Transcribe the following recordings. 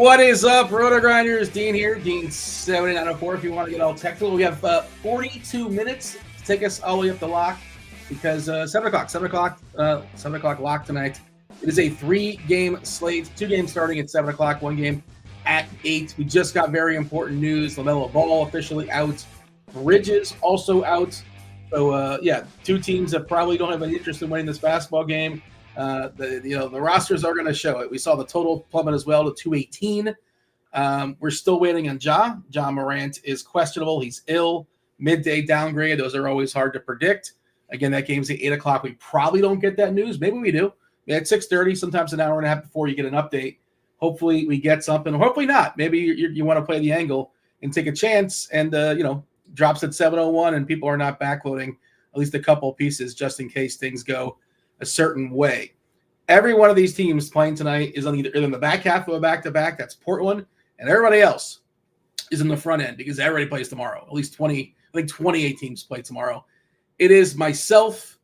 What is up, RotoGrinders? Dean here, Dean7904. If you want to get all technical, we have 42 minutes to take us all the way up the lock because 7 o'clock lock tonight. It is a 3-game slate, 2 games starting at 7 o'clock, 1 game at 8. We just got very important news. LaMelo Ball officially out. Bridges also out. So, 2 teams that probably don't have any interest in winning this basketball game. The rosters are going to show it. We saw the total plummet as well to 218. We're still waiting on Ja. Ja Morant is questionable. He's ill. Midday downgrade. Those are always hard to predict. Again, that game's at 8 o'clock. We probably don't get that news. Maybe we do. At 6:30, sometimes an hour and a half before you get an update. Hopefully we get something, or hopefully not. Maybe you want to play the angle and take a chance and, drops at 7:01 and people are not backloading at least a couple pieces just in case things go a certain way. Every one of these teams playing tonight is on either in the back half of a back-to-back. That's Portland, and everybody else is in the front end because everybody plays tomorrow. At least 28 teams play tomorrow. It is myself,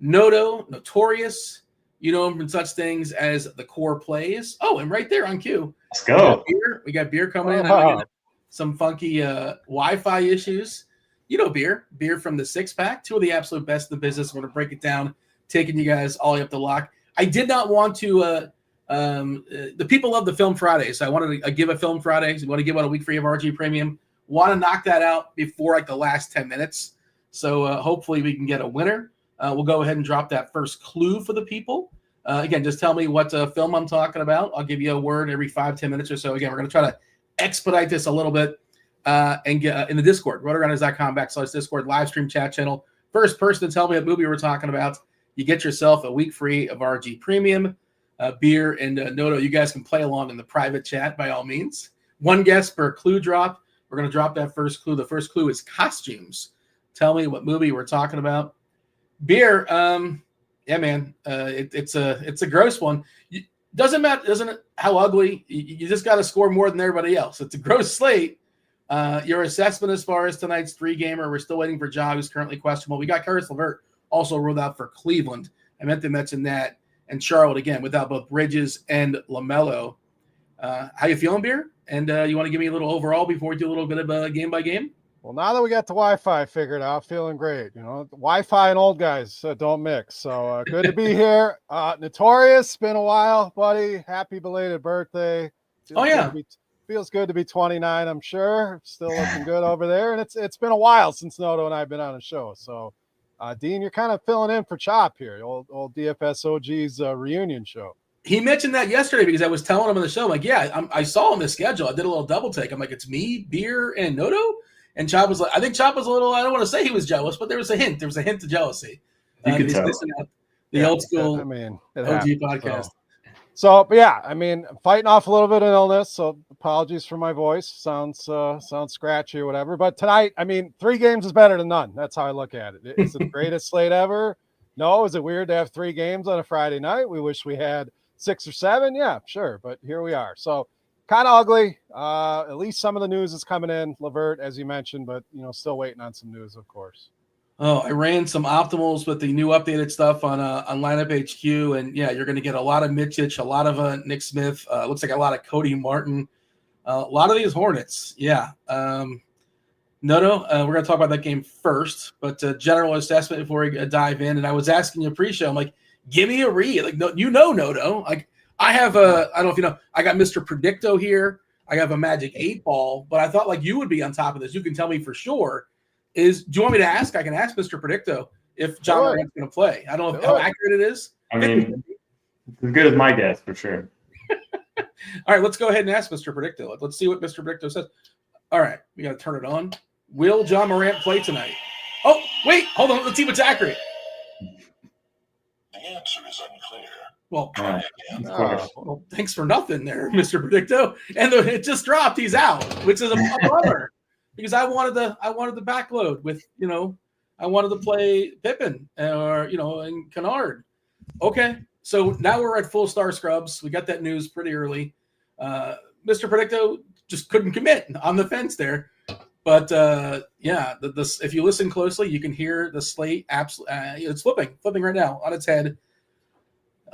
Noto, Notorious. You know him from such things as the core plays. Oh, and right there on cue. Let's go. We got beer coming in. I got some funky Wi-Fi issues. You know beer from the 6-pack. 2 of the absolute best in the business. We're going to break it down, taking you guys all the way up the lock. I did not want to the people love the Film Friday, so I wanted to give a Film Friday. So we want to give out a week free of RG Premium. Want to knock that out before the last 10 minutes. So hopefully we can get a winner. We'll go ahead and drop that first clue for the people. Again, just tell me what film I'm talking about. I'll give you a word every 5-10 minutes or so. Again, we're going to try to expedite this a little bit and get in the Discord, rotogrinders.com/Discord live stream chat channel. First person to tell me what movie we're talking about, you get yourself a week free of RG Premium, beer, and Noto. You guys can play along in the private chat by all means. 1 guess per clue drop. We're going to drop that first clue. The first clue is costumes. Tell me what movie we're talking about. Beer, man, it's a gross one. Doesn't matter, doesn't it? How ugly? You just got to score more than everybody else. It's a gross slate. Your assessment as far as tonight's 3-gamer. We're still waiting for Ja, who's currently questionable. We got Caris LeVert also ruled out for Cleveland. I meant to mention that. And Charlotte, again, without both Bridges and LaMelo. How you feeling, Beer? And you want to give me a little overall before we do a little bit of game by game? Well, now that we got the Wi-Fi figured out, feeling great. Wi-Fi and old guys don't mix. So good to be here. Notorious, been a while, buddy. Happy belated birthday. Feels good to be 29, I'm sure. Still looking good over there. And it's been a while since Noto and I have been on a show. So, Dean, you're kind of filling in for Chop here, old DFS OG's reunion show. He mentioned that yesterday because I was telling him on the show, I'm like, I saw on the schedule. I did a little double take. I'm like, it's me, Beer, and Noto? And Chop was like, I think Chop was a little, I don't want to say he was jealous, but there was a hint. There was a hint to jealousy. You could tell. The old school OG podcast. So, but yeah, I mean, fighting off a little bit of illness, so apologies for my voice. Sounds scratchy or whatever. But tonight, I mean, 3 games is better than none. That's how I look at it. Is it the greatest slate ever? No. Is it weird to have 3 games on a Friday night? We wish we had 6 or 7. Yeah, sure. But here we are. So kind of ugly. At least some of the news is coming in. LeVert, as you mentioned, but, still waiting on some news, of course. Oh, I ran some optimals with the new updated stuff on Lineup HQ, and you're going to get a lot of Mitchich, a lot of Nick Smith. Looks like a lot of Cody Martin, a lot of these Hornets. Yeah. Noto, we're going to talk about that game first, but general assessment before we dive in. And I was asking you pre-show, I'm like, give me a read. Like, Noto. Like, I have I don't know if you know, I got Mr. Predicto here. I have a Magic 8-ball, but I thought like you would be on top of this. You can tell me for sure. Do you want me to ask? I can ask Mr. Predicto if John Morant's going to play. I don't know how accurate it is. I mean, it's as good as my guess for sure. All right, let's go ahead and ask Mr. Predicto. Let's see what Mr. Predicto says. All right, we got to turn it on. Will John Morant play tonight? Oh, wait, hold on. Let's see what's accurate. The answer is unclear. Well, well, thanks for nothing there, Mr. Predicto. And it just dropped. He's out, which is a bummer. Because I wanted the backload with, I wanted to play Pippen or, and Kennard. Okay. So now we're at full star scrubs. We got that news pretty early. Mr. Predicto just couldn't commit on the fence there. But if you listen closely, you can hear the slate. It's flipping right now on its head.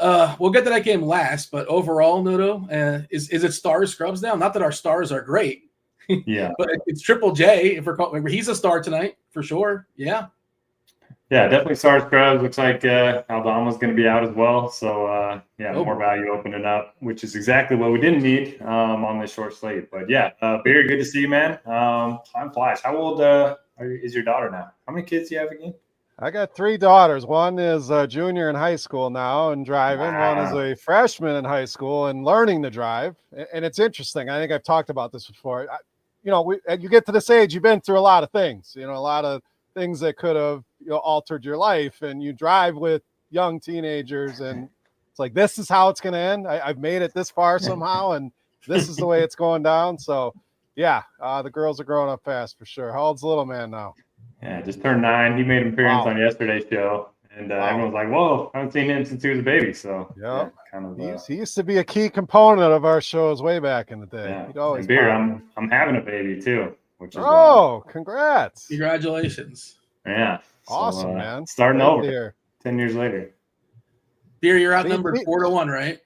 We'll get to that game last, but overall, Noto, is it stars scrubs now? Not that our stars are great. Yeah. But it's Triple J. If we're calling, he's a star tonight for sure. Yeah. Yeah, definitely stars scrubs. Looks like Aldama's going to be out as well. So, more boy. value opening up, which is exactly what we didn't need on this short slate. But, yeah, very good to see you, man. Time flies. How old is your daughter now? How many kids do you have again? I got 3 daughters. One is a junior in high school now and driving. Wow. One is a freshman in high school and learning to drive. And it's interesting. I think I've talked about this before. You get to this age, you've been through a lot of things, a lot of things that could have altered your life. And you drive with young teenagers and it's like, this is how it's going to end. I've made it this far somehow. And this is the way it's going down. So, yeah, the girls are growing up fast for sure. How old's the little man now? Yeah, just turned 9. He made an appearance on yesterday's show, and everyone's like, "Whoa, I haven't seen him since he was a baby." So, he used to be a key component of our shows way back in the day. Yeah. He'd always Beer, I'm having a baby too, which is congrats! Congratulations! Yeah, awesome, man. Starting Great over here. 10 years later. Beer, you're outnumbered 4-1, right?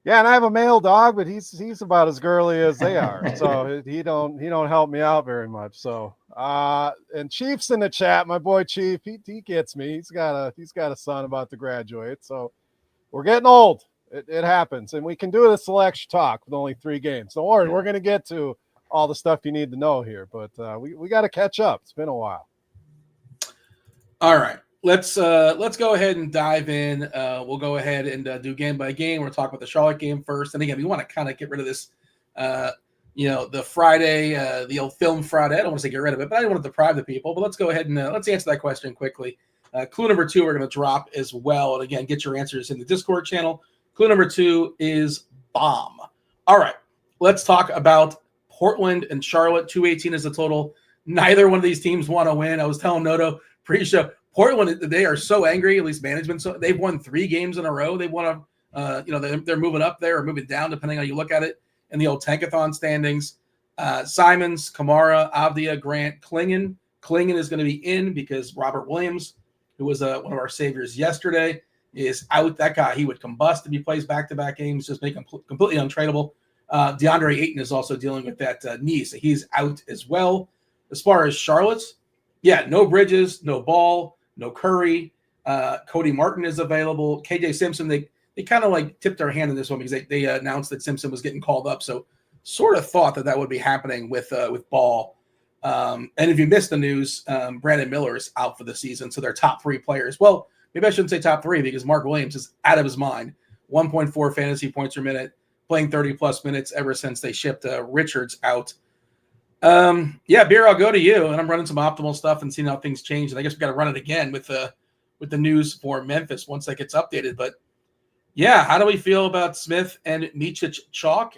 Yeah, and I have a male dog, but he's about as girly as they are, so he don't help me out very much. So, and Chief's in the chat, my boy Chief, he gets me. He's got a son about to graduate, so we're getting old. It happens, and we can do the selection talk with only 3 games. Don't worry, we're gonna get to all the stuff you need to know here, but we got to catch up. It's been a while. All right. Let's go ahead and dive in. We'll go ahead and do game by game. We'll talk about the Charlotte game first. And again, we want to kind of get rid of this, the Friday, the old film Friday. I don't want to say get rid of it, but I don't want to deprive the people. But let's go ahead and let's answer that question quickly. Clue number 2, we're going to drop as well. And again, get your answers in the Discord channel. Clue number 2 is bomb. All right. Let's talk about Portland and Charlotte. 218 is the total. Neither one of these teams want to win. I was telling Noto pre-show. Portland, they are so angry, at least management. So they've won 3 games in a row. They want to, they're moving up there or moving down, depending on how you look at it, in the old Tankathon standings. Simons, Kamara, Avdia, Grant, Klingon. Klingon is going to be in because Robert Williams, who was one of our saviors yesterday, is out. That guy, he would combust if he plays back-to-back games, just make him completely untradeable. DeAndre Ayton is also dealing with that knee, so he's out as well. As far as Charlotte's, no Bridges, no Ball, no Curry. Cody Martin is available. KJ Simpson, they kind of like tipped their hand in this one because they announced that Simpson was getting called up. So sort of thought that would be happening with Ball. And if you missed the news, Brandon Miller is out for the season. So they're top 3 players. Well, maybe I shouldn't say top 3 because Mark Williams is out of his mind. 1.4 fantasy points per minute, playing 30-plus minutes ever since they shipped Richards out. Beer, I'll go to you, and I'm running some optimal stuff and seeing how things change. And I guess we got to run it again with the news for Memphis once that gets updated. But how do we feel about Smith and Micic chalk?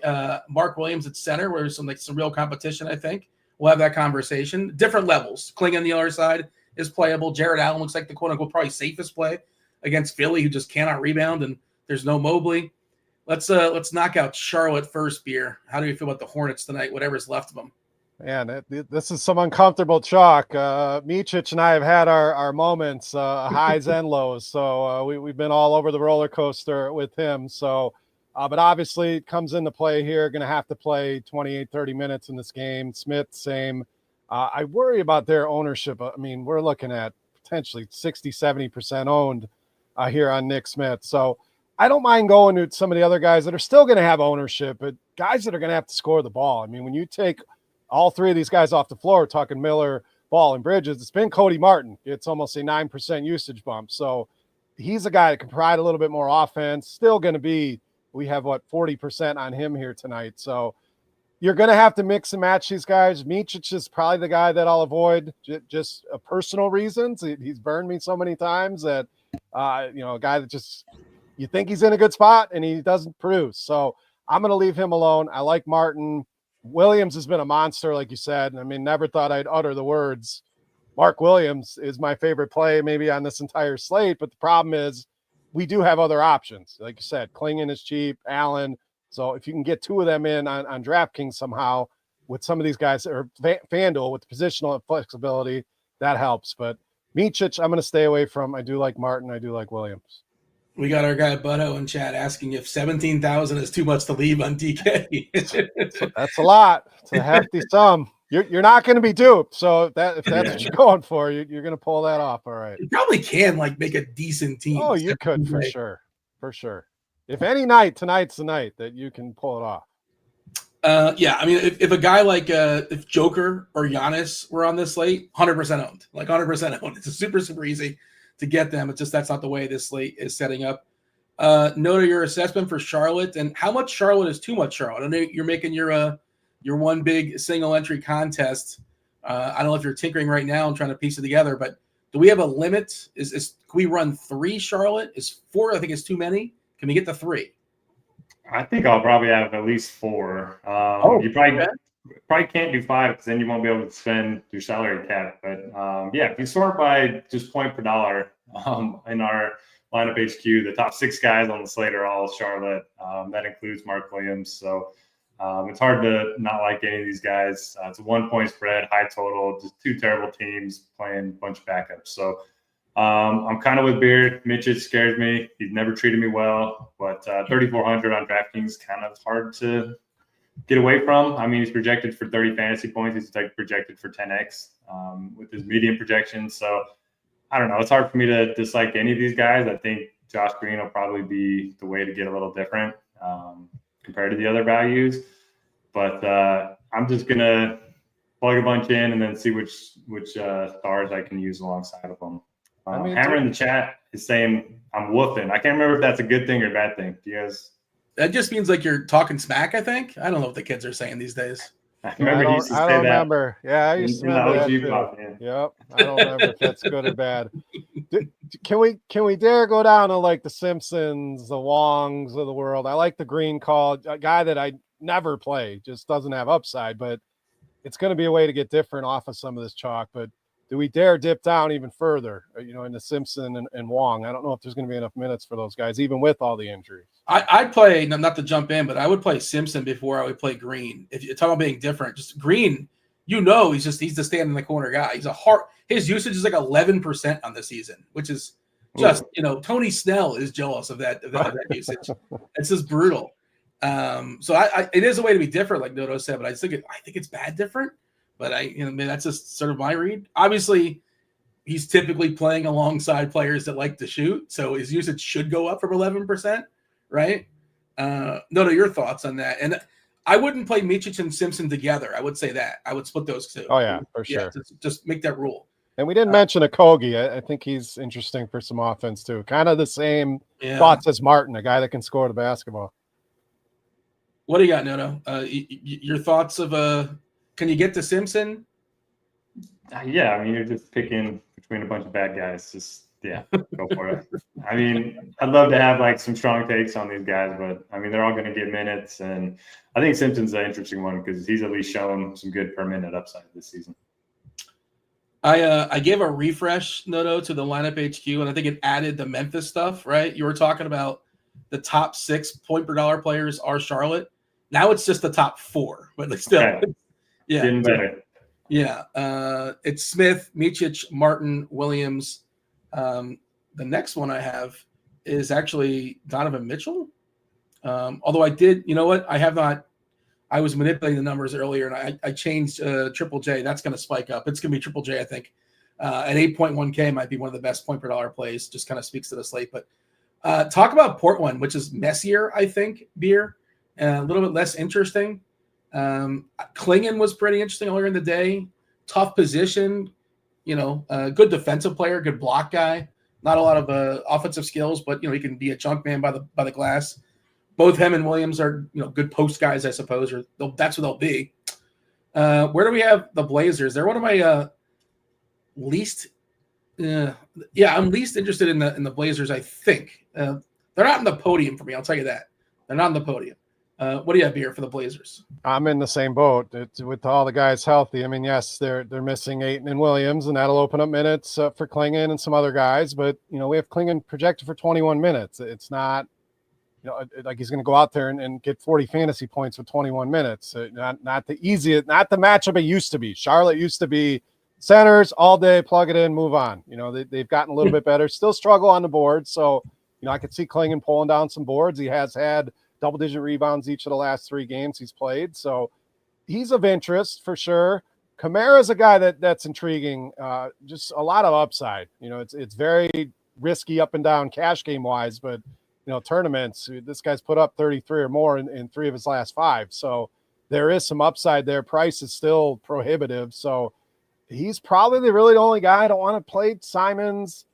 Mark Williams at center, where there's some real competition. I think we'll have that conversation. Different levels. Kling on the other side is playable. Jared Allen looks like the quote unquote probably safest play against Philly, who just cannot rebound, and there's no Mobley. Let's knock out Charlotte first. Beer. How do you feel about the Hornets tonight? Whatever's left of them. Man, this is some uncomfortable chalk. Micic and I have had our moments, highs and lows. So we've been all over the roller coaster with him. So, but obviously it comes into play here. Going to have to play 28, 30 minutes in this game. Smith, same. I worry about their ownership. I mean, we're looking at potentially 60, 70% owned here on Nick Smith. So I don't mind going to some of the other guys that are still going to have ownership, but guys that are going to have to score the ball. I mean, when you take all 3 of these guys off the floor, talking Miller, Ball, and Bridges, it's been Cody Martin. It's almost a 9% usage bump. So he's a guy that can provide a little bit more offense. Still going to be, we have 40% on him here tonight. So you're going to have to mix and match these guys. Micic is probably the guy that I'll avoid just personal reasons. He's burned me so many times that, a guy that just, you think he's in a good spot and he doesn't produce. So I'm going to leave him alone. I like Martin. Williams has been a monster, like you said. I mean, never thought I'd utter the words. Mark Williams is my favorite play maybe on this entire slate, but the problem is we do have other options. Like you said, Klingon is cheap, Allen. So if you can get 2 of them in on DraftKings somehow with some of these guys, or FanDuel with the positional flexibility, that helps. But Micic, I'm going to stay away from. I do like Martin. I do like Williams. We got our guy Butto in chat asking if 17,000 is too much to leave on DK. That's a lot. It's a hefty sum. You're not going to be duped. So if that's what you're going for, you're going to pull that off. All right. You probably can make a decent team. Oh, you could for sure. For sure. If any night, tonight's the night that you can pull it off. Yeah, I mean, if a guy like if Joker or Giannis were on this slate, 100% owned, 100% owned. It's super, super easy to get them. It's just that's not the way this slate is setting up. Note your assessment for Charlotte and how much Charlotte is too much Charlotte. I know you're making your one big single entry contest. I don't know if you're tinkering right now and trying to piece it together, but do we have a limit? Can we run 3 Charlotte? Is 4? I think is too many. Can we get to 3? I think I'll probably have at least 4. You probably can't do 5 because then you won't be able to spend your salary cap. But yeah, if you sort by just point per dollar in our lineup HQ, the top 6 guys on the slate are all Charlotte. That includes Mark Williams. So it's hard to not like any of these guys. It's a 1-point spread, high total, just 2 terrible teams playing a bunch of backups. So I'm kind of with Beard. Mitchell scares me. He's never treated me well, but 3,400 on DraftKings kind of hard to get away from. I mean, he's projected for 30 fantasy points. He's projected for 10x with his median projection. So I don't know. It's hard for me to dislike any of these guys. I think Josh Green will probably be the way to get a little different compared to the other values. But I'm just gonna plug a bunch in and then see which stars I can use alongside of them. Hammer in the chat is saying I'm woofing. I can't remember if that's a good thing or a bad thing. Do you guys? That just means you're talking smack, I think. I don't know what the kids are saying these days. I don't remember. Yeah, I used to remember that too. Pop, yep. I don't remember if that's good or bad. Can we dare go down to the Simpsons, the Wongs of the world? I like the Green call, a guy that I never play, just doesn't have upside, but it's going to be a way to get different off of some of this chalk. But do we dare dip down even further, into Simpson and Wong? I don't know if there's going to be enough minutes for those guys, even with all the injuries. I'd play, not to jump in, but I would play Simpson before I would play Green. If you're talking about being different, just Green, he's the stand in the corner guy. His usage is 11% on the season, which is just, Tony Snell is jealous of that usage. It's just brutal. So it is a way to be different, like Noto said, but I think it's bad different. But that's just sort of my read. Obviously, he's typically playing alongside players that like to shoot, so his usage should go up from 11%, right? Noto, your thoughts on that? And I wouldn't play Mičić and Simpson together. I would say that. I would split those 2. Oh, yeah, for sure. Yeah, just make that rule. And we didn't mention Okogie. I think he's interesting for some offense, too. Kind of the same thoughts as Martin, a guy that can score the basketball. What do you got, Noto? Your thoughts of can you get to Simpson? Yeah, I mean, you're just picking between a bunch of bad guys. Just, go for it. I mean, I'd love to have some strong takes on these guys, but I mean, they're all going to get minutes. And I think Simpson's an interesting one because he's at least shown some good per minute upside this season. I gave a refresh, Noto, to the lineup HQ, and I think it added the Memphis stuff, right? You were talking about the top 6 point per dollar players are Charlotte. Now it's just the top 4, but still. Okay. Yeah, getting better. Yeah, it's Smith, Mičić, Martin, Williams. The next one I have is actually Donovan Mitchell. Although I did, I have not. I was manipulating the numbers earlier, and I changed Triple J. That's going to spike up. It's going to be Triple J, I think. At 8.1K might be one of the best point per dollar plays. Just kind of speaks to the slate. But talk about Portland, which is messier, I think, Beer, and a little bit less interesting. Klingon was pretty interesting earlier in the day. Tough position, good defensive player, good block guy. Not a lot of offensive skills, but he can be a junk man by the glass. Both him and Williams are good post guys, I suppose, or that's what they'll be. Where do we have the Blazers? They're one of my least. I'm least interested in the Blazers. I think they're not in the podium for me. I'll tell you that they're not in the podium. What do you have here for the Blazers? I'm in the same boat. With all the guys healthy. I mean, yes, they're missing Ayton and Williams, and that'll open up minutes for Klingon and some other guys. But we have Klingon projected for 21 minutes. It's not, like he's going to go out there and get 40 fantasy points with 21 minutes. Not the easiest, not the matchup it used to be. Charlotte used to be centers all day, plug it in, move on. They've gotten a little bit better. Still struggle on the board, so I could see Klingon pulling down some boards. He has had double-digit rebounds each of the last 3 games he's played. So he's of interest for sure. Kamara's a guy that's intriguing. Just a lot of upside. It's very risky up and down cash game wise, but tournaments, this guy's put up 33 or more in 3 of his last 5. So there is some upside there. Price is still prohibitive. So he's probably the only guy I don't want to play. Simons.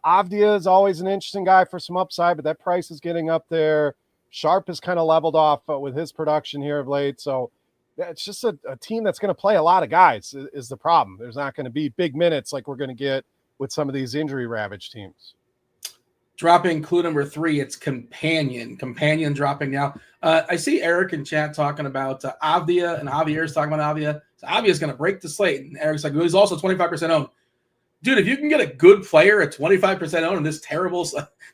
Avdia is always an interesting guy for some upside, but that price is getting up there. Sharp has kind of leveled off with his production here of late. So it's just a team that's going to play a lot of guys is the problem. There's not going to be big minutes like we're going to get with some of these injury-ravaged teams. Dropping clue number 3, it's Companion. Companion dropping now. I see Eric in chat talking about Avdia, and Javier's talking about Avdia. So Avdia's going to break the slate. And Eric's like, he's also 25% owned. Dude, if you can get a good player at 25% owned in this terrible,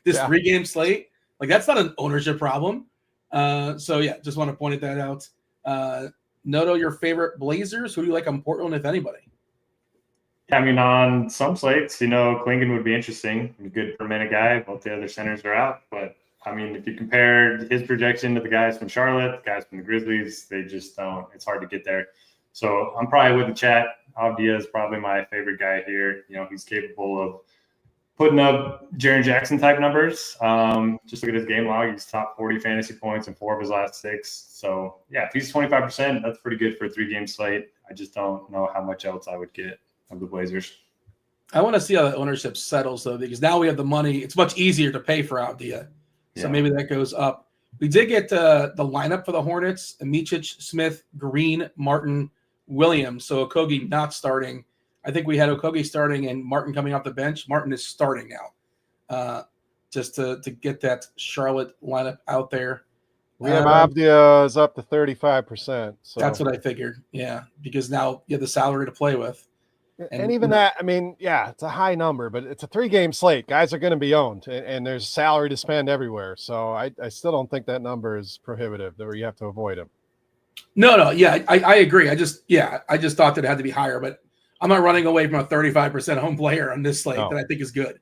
3-game slate, like that's not an ownership problem. So yeah, just want to point that out. Noto, your favorite Blazers? Who do you like on Portland, if anybody? Yeah, I mean, on some slates, Klingon would be interesting. He's a good per minute guy. Both the other centers are out. But I mean, if you compared his projection to the guys from Charlotte, the guys from the Grizzlies, they just don't. It's hard to get there. So I'm probably with the chat. Avdia is probably my favorite guy here. He's capable of putting up Jaren Jackson type numbers. Just look at his game log. He's top 40 fantasy points in 4 of his last 6. So yeah, if he's 25%, that's pretty good for a 3-game slate. I just don't know how much else I would get of the Blazers. I want to see how the ownership settles though, because now we have the money. It's much easier to pay for Avdia. So maybe that goes up. We did get the lineup for the Hornets: Micic, Smith, Green, Martin, Williams. So Okogie not starting. I think we had Okogie starting and Martin coming off the bench. Martin is starting now, just to get that Charlotte lineup out there. Liam Avdia is up to 35%. So that's what I figured. Yeah, because now you have the salary to play with. And even that, I mean, yeah, it's a high number, but it's a 3-game slate. Guys are going to be owned, and there's salary to spend everywhere. So I still don't think that number is prohibitive, where you have to avoid him. No, yeah, I agree. I just thought that it had to be higher, but I'm not running away from a 35% home player on this slate that I think is good.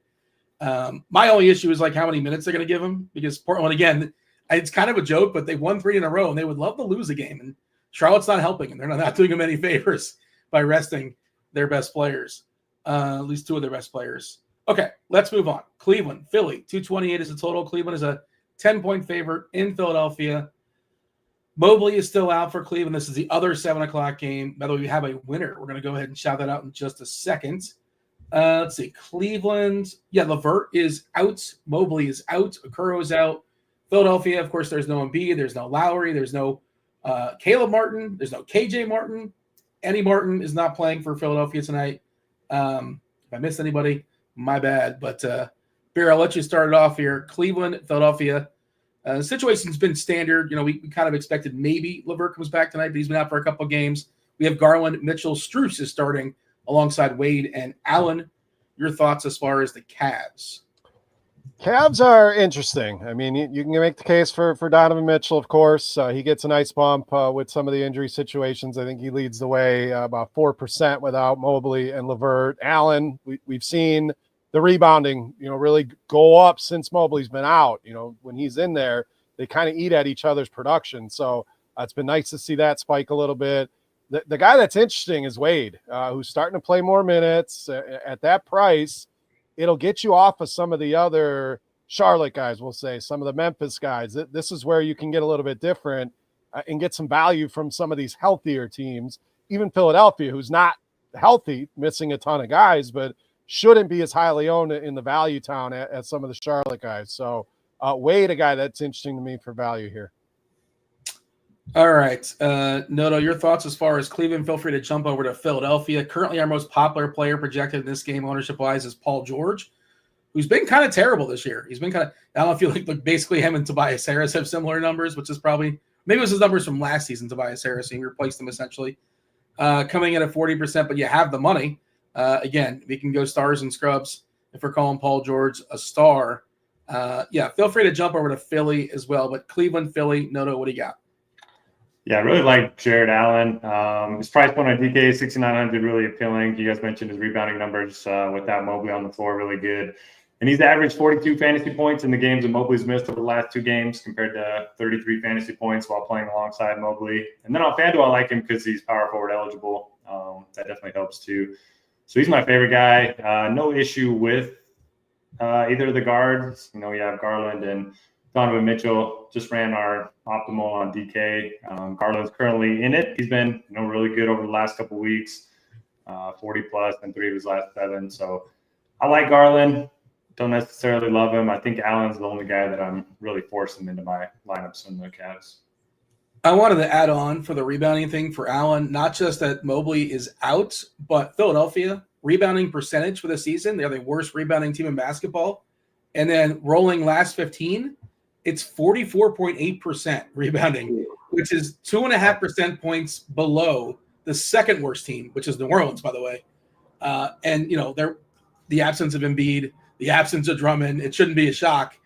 My only issue is like how many minutes they're going to give him, because Portland, again, it's kind of a joke, but they won 3 in a row, and they would love to lose a game. And Charlotte's not helping, and they're not doing them any favors by resting their best players, at least 2 of their best players. Okay, let's move on. Cleveland, Philly, 228 is the total. Cleveland is a 10-point favorite in Philadelphia. Mobley is still out for Cleveland. This is the other 7 o'clock game. By the way, we have a winner. We're going to go ahead and shout that out in just a second. Let's see. Cleveland. Yeah, LeVert is out. Mobley is out. Okoro is out. Philadelphia, of course, there's no Embiid. There's no Lowry. There's no Caleb Martin. There's no KJ Martin. Eddie Martin is not playing for Philadelphia tonight. If I missed anybody, my bad. But, Bear, I'll let you start it off here. Cleveland, Philadelphia. The situation's been standard. We kind of expected maybe LeVert comes back tonight, but he's been out for a couple of games. We have Garland, Mitchell, Strus is starting alongside Wade and Allen. Your thoughts as far as the Cavs? Cavs are interesting. I mean, you can make the case for Donovan Mitchell, of course. He gets a nice bump with some of the injury situations. I think he leads the way about 4% without Mobley and LeVert. Allen, we've seen the rebounding, really go up since Mobley's been out. When he's in there, they kind of eat at each other's production. So it's been nice to see that spike a little bit. The guy that's interesting is Wade, who's starting to play more minutes at that price. It'll get you off of some of the other Charlotte guys, we'll say, some of the Memphis guys. This is where you can get a little bit different and get some value from some of these healthier teams. Even Philadelphia, who's not healthy, missing a ton of guys, but shouldn't be as highly owned in the value town as some of the Charlotte guys. So Wade, a guy that's interesting to me for value here. All right. Noto, your thoughts as far as Cleveland? Feel free to jump over to Philadelphia. Currently, our most popular player projected in this game ownership-wise is Paul George, who's been kind of terrible this year. He's been kind of – I don't know if you like basically him and Tobias Harris have similar numbers, which is probably – maybe it was his numbers from last season, Tobias Harris, and he replaced them essentially. Coming in at 40%, but you have the money. Again, we can go stars and scrubs if we're calling Paul George a star. Feel free to jump over to Philly as well. But Cleveland, Philly, Noto, what do you got? Yeah, I really like Jared Allen. His price point on DK, 6,900, really appealing. You guys mentioned his rebounding numbers without Mobley on the floor, really good. And he's averaged 42 fantasy points in the games that Mobley's missed over the last 2 games compared to 33 fantasy points while playing alongside Mobley. And then on FanDuel, I like him because he's power forward eligible. That definitely helps too. So he's my favorite guy. No issue with either of the guards. You have Garland and Donovan Mitchell. Just ran our optimal on DK. Garland's currently in it. He's been really good over the last couple of weeks, 40 plus in 3 of his last 7. So I like Garland. Don't necessarily love him. I think Allen's the only guy that I'm really forcing into my lineups in the Cavs. I wanted to add on for the rebounding thing for Allen, not just that Mobley is out, but Philadelphia rebounding percentage for the season. They're the worst rebounding team in basketball. And then rolling last 15, it's 44.8% rebounding, which is 2.5% points below the second worst team, which is New Orleans, by the way. And they're the absence of Embiid, the absence of Drummond, it shouldn't be a shock.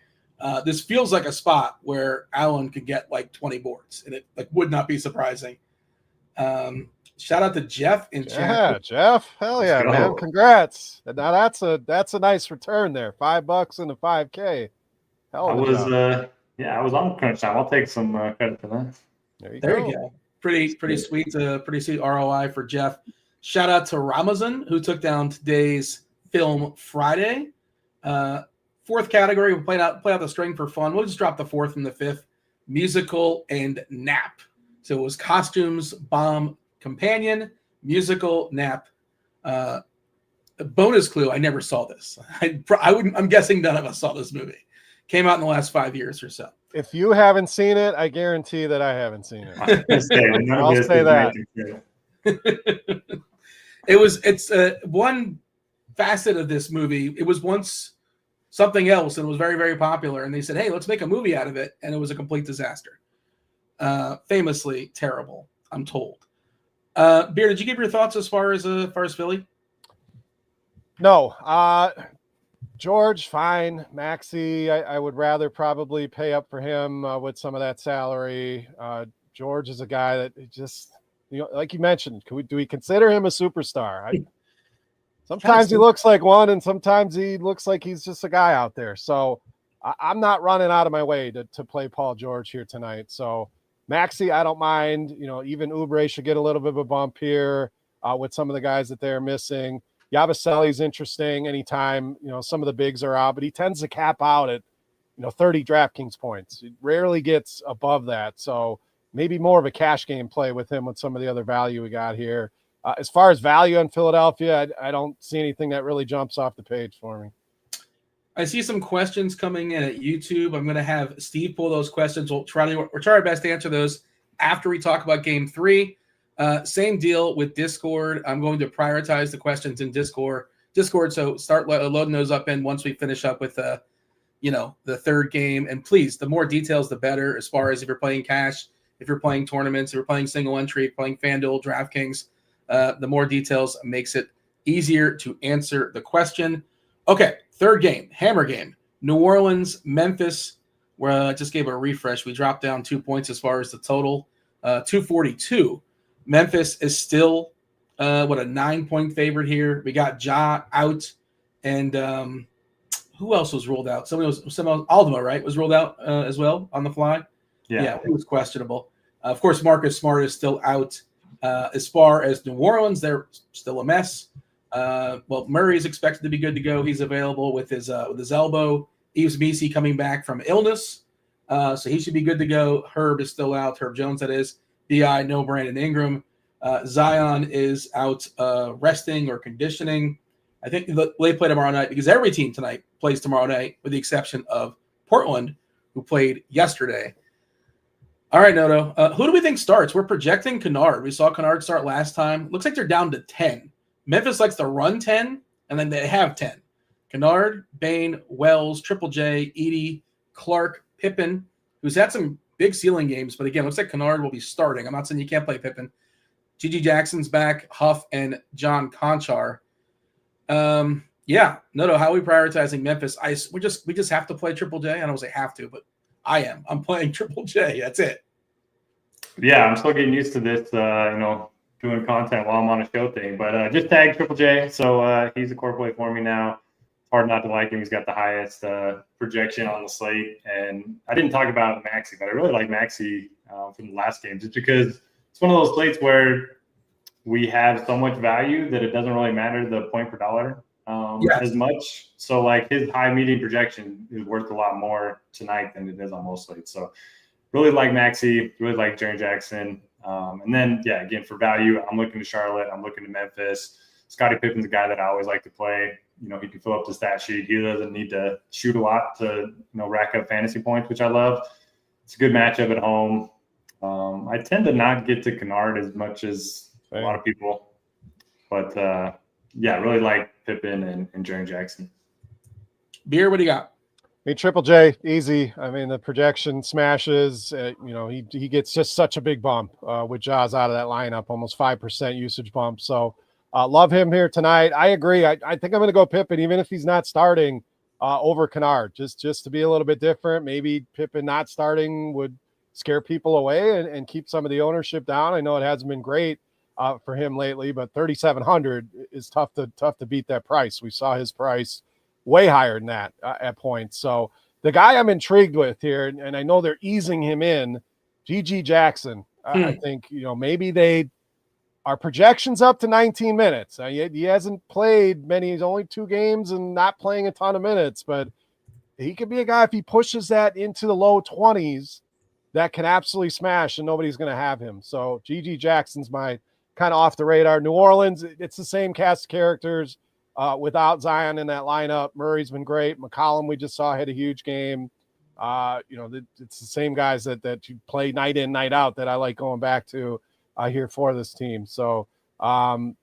This feels like a spot where Allen could get like 20 boards, and it would not be surprising. Shout out to Jeff in chat. Yeah, Jeff. Hell yeah, man. Congrats. Now that's a nice return there. $5 and a 5K. Hell I was on crunch time. I'll take some credit for that. There you go. Pretty sweet ROI for Jeff. Shout out to Ramazan, who took down today's Film Friday. 4th category, we play out the string for fun. We'll just drop the 4th and the 5th, musical and nap. So it was costumes, bomb, companion, musical, nap. A bonus clue: I never saw this. I'm guessing none of us saw this movie. Came out in the last 5 years or so. If you haven't seen it, I guarantee that I haven't seen it. I'll say that. It's one facet of this movie. It was once something else and it was very, very popular. And they said, hey, let's make a movie out of it. And it was a complete disaster. Famously terrible, I'm told. Beer, did you give your thoughts as far as Philly? No. George, fine. Maxey, I would rather probably pay up for him with some of that salary. George is a guy that just, like you mentioned, do we consider him a superstar? Sometimes he looks like one, and sometimes he looks like he's just a guy out there. So I'm not running out of my way to play Paul George here tonight. So Maxey, I don't mind. Even Oubre should get a little bit of a bump here with some of the guys that they're missing. Yabusele's interesting anytime, some of the bigs are out, but he tends to cap out at, 30 DraftKings points. He rarely gets above that. So maybe more of a cash game play with him with some of the other value we got here. As far as value in Philadelphia, I don't see anything that really jumps off the page for me. I see some questions coming in at YouTube. I'm going to have Steve pull those questions. We'll try our best to answer those after we talk about Game 3. Same deal with Discord. I'm going to prioritize the questions in Discord. So start loading those up in once we finish up with the 3rd game. And please, the more details, the better. As far as if you're playing cash, if you're playing tournaments, if you're playing single entry, playing FanDuel, DraftKings. The more details makes it easier to answer the question. Okay, 3rd game, hammer game. New Orleans, Memphis, where I just gave a refresh. We dropped down 2 points as far as the total, 242. Memphis is still, a 9-point favorite here. We got Ja out, and who else was ruled out? Aldama, right, was ruled out as well on the fly. Yeah, it was questionable. Of course, Marcus Smart is still out. As far as New Orleans, they're still a mess. Murray is expected to be good to go. He's available with his elbow. Yves Missi coming back from illness, so he should be good to go. Herb is still out. Herb Jones, that is. BI, no Brandon Ingram. Zion is out resting or conditioning. I think they play tomorrow night because every team tonight plays tomorrow night with the exception of Portland, who played yesterday. All right, Noto. Who do we think starts? We're projecting Kennard. We saw Kennard start last time. Looks like they're down to 10. Memphis likes to run 10, and then they have 10. Kennard, Bain, Wells, Triple J, Edey, Clark, Pippen, who's had some big ceiling games, but again, looks like Kennard will be starting. I'm not saying you can't play Pippen. G.G. Jackson's back, Huff, and John Conchar. Noto, how are we prioritizing Memphis? We just have to play Triple J. I don't say have to, but I am. I'm playing Triple J. That's it. Yeah, I'm still getting used to this, doing content while I'm on a show thing. But just tag Triple J. So he's a core play for me now. hard not to like him. He's got the highest projection on the slate. And I didn't talk about Maxey, but I really like Maxey from the last game just because it's one of those slates where we have so much value that it doesn't really matter the point per dollar as much. So like his high median projection is worth a lot more tonight than it is on most slates. So really like Maxey, really like Jaren Jackson. And then, yeah, again, for value, I'm looking to Charlotte. I'm looking to Memphis. Scottie Pippen's a guy that I always like to play. You know, he can fill up the stat sheet. He doesn't need to shoot a lot to, you know, rack up fantasy points, which I love. It's a good matchup at home. I tend to not get to Kennard as much as a lot of people. But, yeah, I really like Pippen and Jaren Jackson. Beer, what do you got? Triple J, easy. I mean, the projection smashes. You know, he gets just such a big bump with Jaws out of that lineup, almost 5% usage bump. So love him here tonight. I agree. I think I'm going to go Pippen, even if he's not starting over Kennard, just to be a little bit different. Maybe Pippen not starting would scare people away and keep some of the ownership down. I know it hasn't been great for him lately, but 3,700 is tough to beat that price. We saw his price way higher than that at points. So the guy I'm intrigued with here, and I know they're easing him in, GG Jackson. I think, you know, maybe our projections up to 19 minutes. He hasn't played many. He's only 2 games and not playing a ton of minutes, but he could be a guy, if he pushes that into the low 20s, that can absolutely smash and nobody's going to have him. So GG Jackson's my kind of off the radar. New Orleans, it's the same cast of characters. Without Zion in that lineup. Murray's been great. McCollum, we just saw, had a huge game. You know, it's the same guys that you play night in, night out that I like going back to here for this team. So can't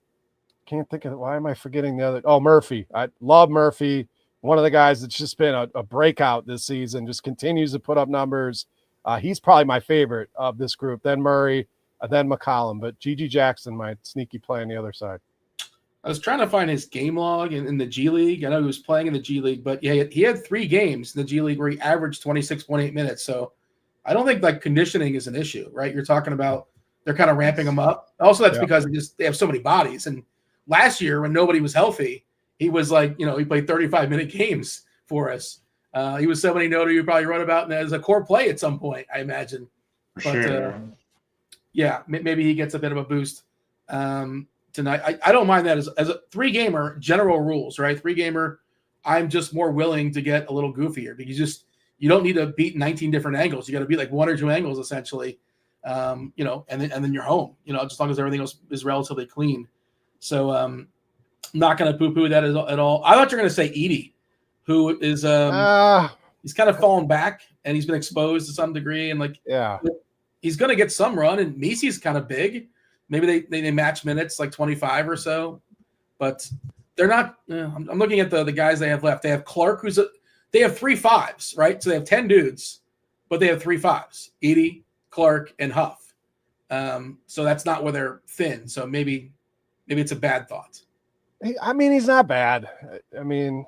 think of, why am I forgetting the other? Oh, Murphy. I love Murphy. One of the guys that's just been a breakout this season, just continues to put up numbers. He's probably my favorite of this group. Then Murray, then McCollum. But GG Jackson, my sneaky play on the other side. I was trying to find his game log in the G League. I know he was playing in the G League, but yeah, he had 3 games in the G League where he averaged 26.8 minutes. So I don't think like conditioning is an issue, right? You're talking about they're kind of ramping him up. Also, that's because they have so many bodies. And last year when nobody was healthy, he was like, you know, he played 35-minute games for us. He was somebody you probably wrote about as a core play at some point, I imagine. But yeah, maybe he gets a bit of a boost. Tonight, I don't mind that as a 3-gamer, general rules, right? 3-gamer, I'm just more willing to get a little goofier because you don't need to beat 19 different angles. You got to beat like 1 or 2 angles essentially, you know, and then you're home, you know, just as long as everything else is relatively clean. So not going to poo-poo that at all. I thought you were going to say Edie, who is he's kind of fallen back and he's been exposed to some degree, and like he's going to get some run. And Misi's kind of big. Maybe they match minutes like 25 or so, but they're not. I'm looking at the guys they have left. They have Clark, they have 3 5s, right? So they have 10 dudes, but they have 3 5s: Edie, Clark, and Huff. So that's not where they're thin. So maybe it's a bad thought. I mean, he's not bad. I mean,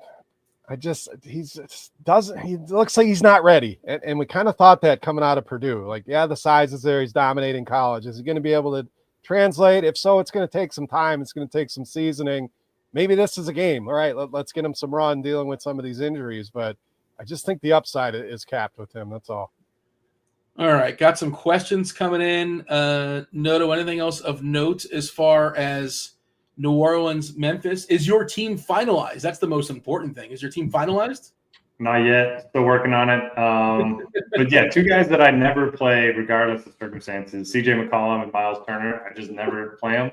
he looks like he's not ready, and we kind of thought that coming out of Purdue. Like, yeah, the size is there. He's dominating college. Is he going to be able to translate? If so, it's going to take some time. It's going to take some seasoning. Maybe this is a game. All right, let's get him some run dealing with some of these injuries. But I just think the upside is capped with him. That's all. All right, got some questions coming in. Noto, anything else of note as far as New Orleans, Memphis? Is your team finalized? That's the most important thing. Is your team finalized? Not yet. Still working on it. But yeah, 2 guys that I never play regardless of circumstances: CJ McCollum and Miles Turner. I just never play them.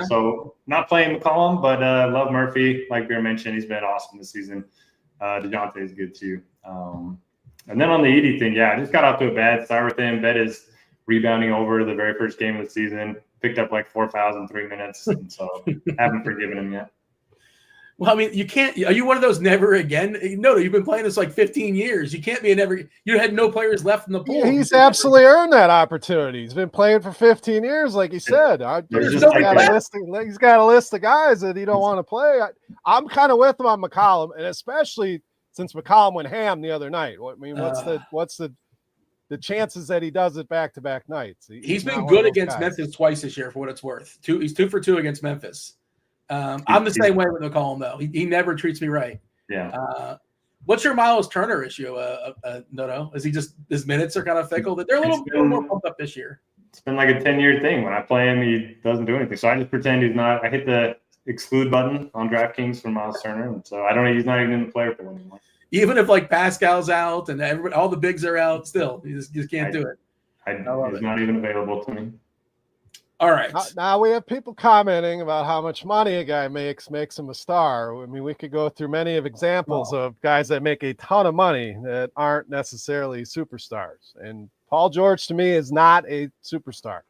So not playing McCollum, but love Murphy. Like Bear mentioned, he's been awesome this season. DeJounte is good too. And then on the Edie thing, I just got off to a bad start with him. Bet is rebounding over the very first game of the season. Picked up like 4 fouls in 3 minutes, and so haven't forgiven him yet. Well, I mean, you can't. Are you one of those never again? No, you've been playing this like 15 years. You can't be a never. You had no players left in the pool. Yeah, he's absolutely earned that opportunity. He's been playing for 15 years, like he said. He's got a list of guys that he don't want to play. I'm kind of with him on McCollum, and especially since McCollum went ham the other night. I mean, what's the chances that he does it back-to-back nights? He's been good against Memphis twice this year, for what it's worth. He's 2 for 2 against Memphis. I'm the same way with McCollum, though. He never treats me right. Yeah. What's your Miles Turner issue, Noto? Is he just his minutes are kind of fickle? They're a little more pumped up this year. It's been like a 10-year thing. When I play him, he doesn't do anything. So I just pretend he's not. I hit the exclude button on DraftKings for Miles Turner, and so he's not even in the player pool anymore. Even if like Pascal's out and all the bigs are out, still you just can't do it. He's not even available to me. All right. Now we have people commenting about how much money a guy makes him a star. I mean, we could go through many of examples of guys that make a ton of money that aren't necessarily superstars. And Paul George to me is not a superstar.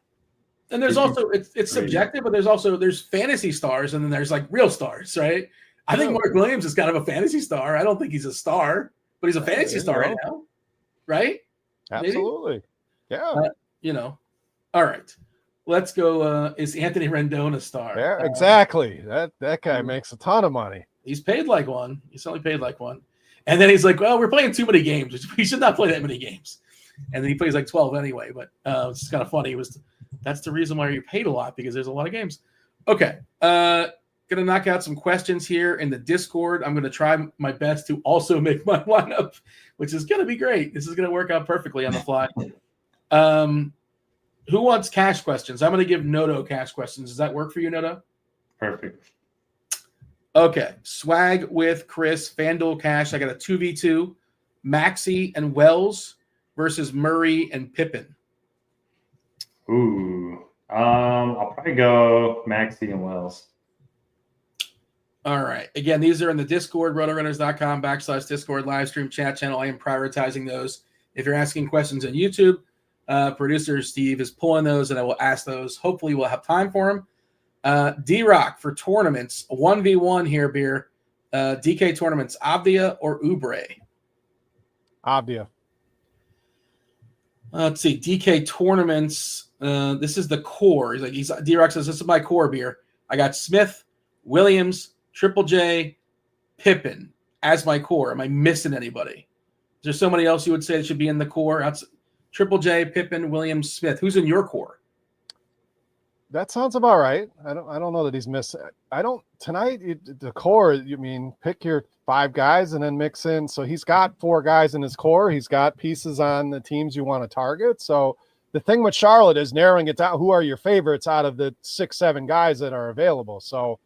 And there's also it's subjective, but there's fantasy stars and then there's like real stars, right? I think Mark Williams is kind of a fantasy star. I don't think he's a star, but he's a fantasy star right now, right? Absolutely. Maybe? Yeah. All right. Let's go. Is Anthony Rendon a star? Yeah, exactly. That guy makes a ton of money. He's paid like one. He's only paid like one. And then he's like, well, we're playing too many games. We should not play that many games. And then he plays like 12 anyway. But it's kind of funny. That's the reason why you paid a lot, because there's a lot of games. Okay. Gonna knock out some questions here in the Discord. I'm gonna try my best to also make my lineup, which is gonna be great. This is gonna work out perfectly on the fly. Who wants cash questions? I'm gonna give Noto cash questions. Does that work for you, Noto? Perfect. Okay. Swag with Chris, FanDuel cash. I got a 2v2, Maxey and Wells versus Murray and Pippen. Ooh. I'll probably go Maxey and Wells. All right. Again, these are in the Discord, RotoGrinders.com/Discord live stream chat channel. I am prioritizing those. If you're asking questions on YouTube, producer Steve is pulling those, and I will ask those. Hopefully, we'll have time for them. D-Rock for tournaments, 1v1 here, Beer. DK tournaments, Avdia or Oubre? Avdia. Let's see. DK tournaments. This is the core. D-Rock says, this is my core, Beer. I got Smith, Williams, Triple J, Pippen as my core. Am I missing anybody? Is there somebody else you would say that should be in the core? That's Triple J, Pippen, Williams, Smith. Who's in your core? That sounds about right. I don't know that he's missing. The core. You mean pick your 5 guys and then mix in. So he's got 4 guys in his core. He's got pieces on the teams you want to target. So the thing with Charlotte is narrowing it down. Who are your favorites out of the 6-7 guys that are available? So,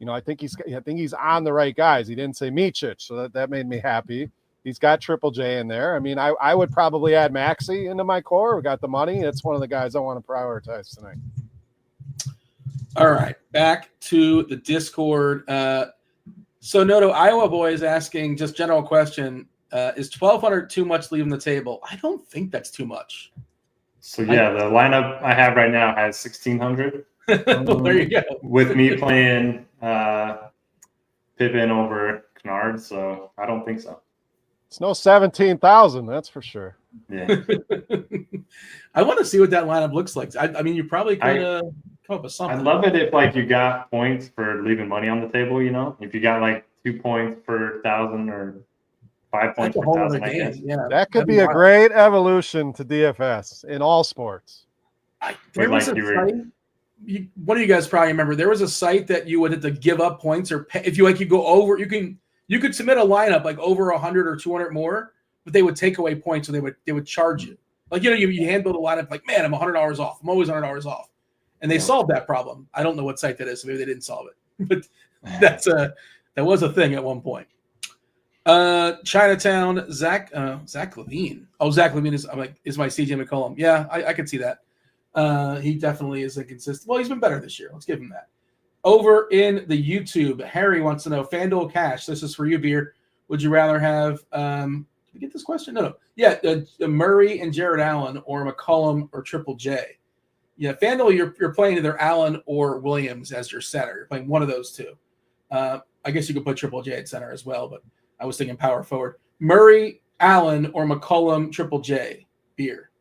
I think he's on the right guys. He didn't say Micic, so that made me happy. He's got Triple J in there. I mean, I would probably add Maxey into my core. We got the money. It's one of the guys I want to prioritize tonight. All right, back to the Discord. So Noto, Iowa boy is asking, just general question, is 1,200 too much leaving the table? I don't think that's too much. So yeah, the lineup I have right now has 1,600. Well, there you go. With me playing Pippen over Kennard, so I don't think so. It's no 17,000, that's for sure. Yeah. I want to see what that lineup looks like. I mean, you probably could come up with something. I'd love it if you got points for leaving money on the table. If you got 2 points per 1,000 or 5 points per 1,000, I guess. Yeah, that could be a great evolution to DFS in all sports. There was a site. One of you guys probably remember. There was a site that you would have to give up points or pay, if you go over. You could submit a lineup over 100 or 200 more, but they would take away points, so they would charge you. You hand build a lineup man, I'm $100 off. I'm always $100 off, and they solved that problem. I don't know what site that is, so maybe they didn't solve it, but that was a thing at one point. Chinatown, Zach Levine. Oh, Zach Levine is my CJ McCollum. Yeah, I could see that. He definitely is inconsistent. Well, he's been better this year. Let's give him that. Over in the YouTube, Harry wants to know, FanDuel cash. This is for you, Beer. Would you rather have did we get this question? No. Yeah, Murray and Jared Allen or McCollum or Triple J. Yeah, FanDuel, you're playing either Allen or Williams as your center. You're playing one of those two. I guess you could put Triple J at center as well, but I was thinking power forward. Murray, Allen, or McCollum, Triple J. Beer.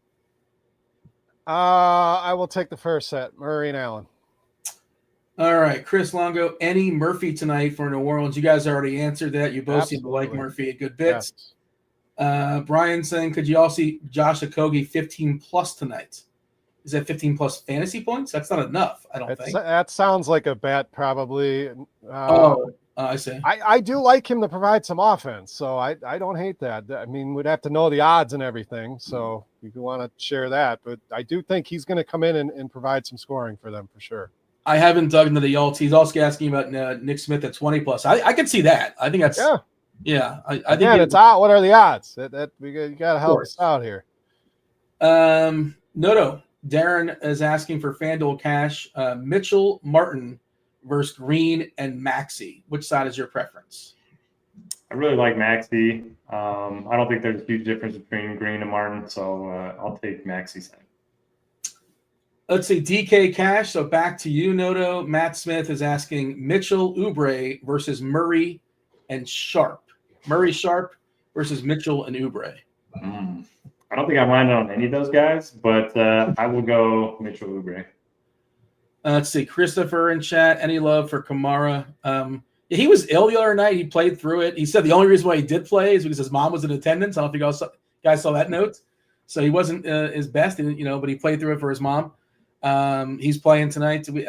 I will take the first set, Murray and Allen. All right, Chris Longo, any Murphy tonight for New Orleans? You guys already answered that. You both seem to like Murphy at good bits. Yes. Brian saying, could you all see Josh Okogie 15 plus tonight? is that 15 plus fantasy points? That's not enough, I don't think. That sounds like a bet, probably. I see. I do like him to provide some offense, so I don't hate that. I mean, we'd have to know the odds and everything, so you want to share that. But I do think he's going to come in and provide some scoring for them for sure. I haven't dug into the alts. He's also asking about Nick Smith at 20 plus. I can see that. I think that's I think it's out. What are the odds? You got to help us out here. No. Darren is asking for FanDuel cash. Mitchell, Martin versus Green and Maxey. Which side is your preference? I really like Maxey. I don't think there's a huge difference between Green and Martin, so I'll take Maxey's side. Let's see, DK Cash. So back to you, Noto. Matt Smith is asking Mitchell, Oubre versus Murray and Sharp. Murray, Sharp versus Mitchell and Oubre. I don't think I'm landing on any of those guys, but I will go Mitchell, Oubre. Let's see, Christopher in chat. Any love for Kamara? He was ill the other night. He played through it. He said the only reason why he did play is because his mom was in attendance. I don't know if you guys saw that note. So he wasn't his best, but he played through it for his mom. He's playing tonight. Do we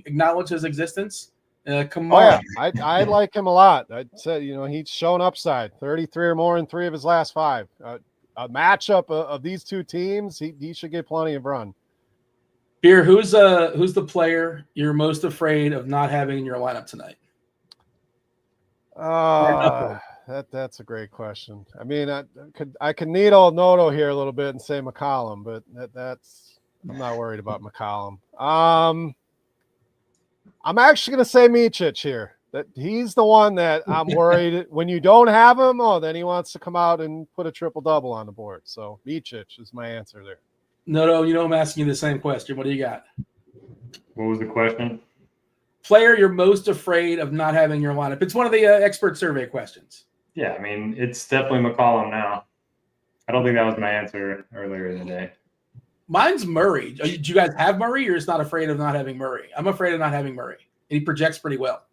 acknowledge his existence? Kamara. Oh, yeah. I like him a lot. I'd say, he's shown upside, 33 or more in 3 of his last 5. A matchup of these two teams, he should get plenty of run. Beer, who's the player you're most afraid of not having in your lineup tonight? That's a great question. I mean, I could needle Noto here a little bit and say McCollum, but I'm not worried about McCollum. I'm actually going to say Micic here. That he's the one that I'm worried when you don't have him. Oh, then he wants to come out and put a triple-double on the board. So Micic is my answer there. No, I'm asking you the same question. What do you got? What was the question? Player you're most afraid of not having in your lineup. It's one of the expert survey questions. Yeah, I mean, it's definitely McCollum now. I don't think that was my answer earlier in the day. Mine's Murray. Do you guys have Murray? You're just not afraid of not having Murray? I'm afraid of not having Murray. And he projects pretty well.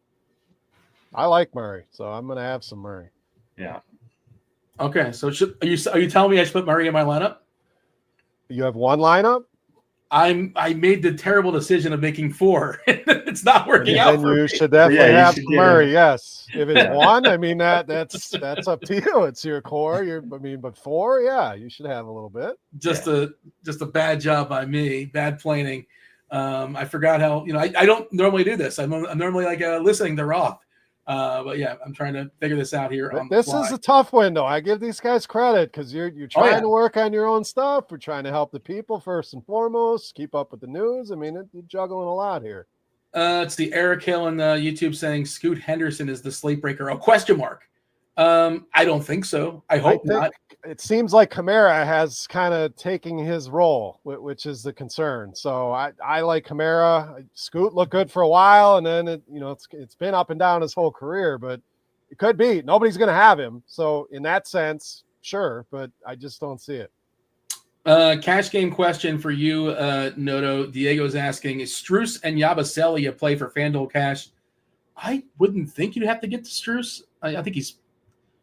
I like Murray, so I'm going to have some Murray. Yeah. Okay, so are you telling me I should put Murray in my lineup? You have one lineup? I made the terrible decision of making 4. It's not working out. Then for you me. should definitely have Murray. Yes, if it's 1, I mean that's up to you. It's your core. But 4, yeah, you should have a little bit. Just a bad job by me. Bad planning. I forgot how I don't normally do this. I'm normally like listening to Roth. But yeah, I'm trying to figure this out here. This is a tough window. I give these guys credit because you're trying to work on your own stuff. We're trying to help the people first and foremost, keep up with the news. I mean, you're juggling a lot here. It's the Eric Hill on YouTube saying Scoot Henderson is the slate breaker. question mark. I don't think so. I hope not. It seems like Kamara has kind of taken his role, which is the concern. So I like Kamara. Scoot looked good for a while, and then it's been up and down his whole career. But it could be nobody's going to have him. So in that sense, sure, but I just don't see it. Cash game question for you, Noto. Diego's asking: is Strus and Yabusele a play for FanDuel cash? I wouldn't think you'd have to get to Strus. I think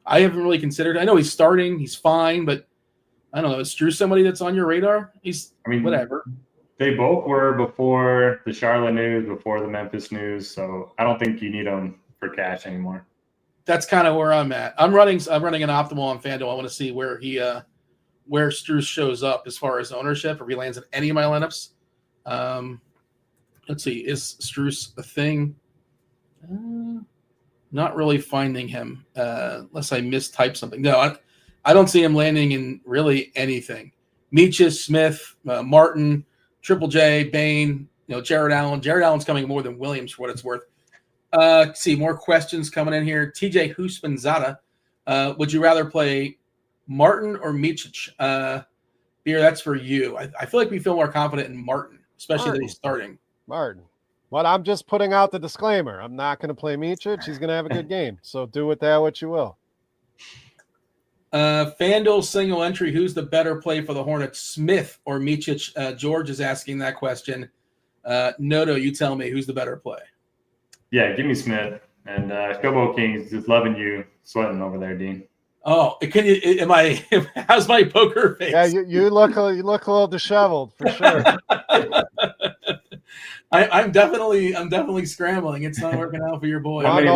I haven't really considered. I know he's starting. He's fine, but I don't know. Is Strus somebody that's on your radar? Whatever. They both were before the Charlotte news, before the Memphis news. So I don't think you need them for cash anymore. That's kind of where I'm at. I'm running an optimal on FanDuel. I want to see where where Strus shows up as far as ownership, if he lands in any of my lineups. Let's see. Is Strus a thing? Not really finding him unless I mistype something. No, I don't see him landing in really anything. Meaches, Smith, Martin, Triple J, Bain, Jared Allen. Jared Allen's coming more than Williams for what it's worth. See, more questions coming in here. TJ Huspanzada. Would you rather play Martin or Meaches? Beer, that's for you. I feel like we feel more confident in Martin, especially that he's starting. Martin. But I'm just putting out the disclaimer. I'm not going to play Micic. He's going to have a good game. So do with that what you will. FanDuel single entry. Who's the better play for the Hornets, Smith or Micic? George is asking that question. Noto, you tell me who's the better play. Yeah, give me Smith. And Showboat King is just loving you sweating over there, Dean. Oh, can you? Am I? How's my poker face? Yeah, you look a little disheveled for sure. I'm definitely scrambling. It's not working out for your boy. You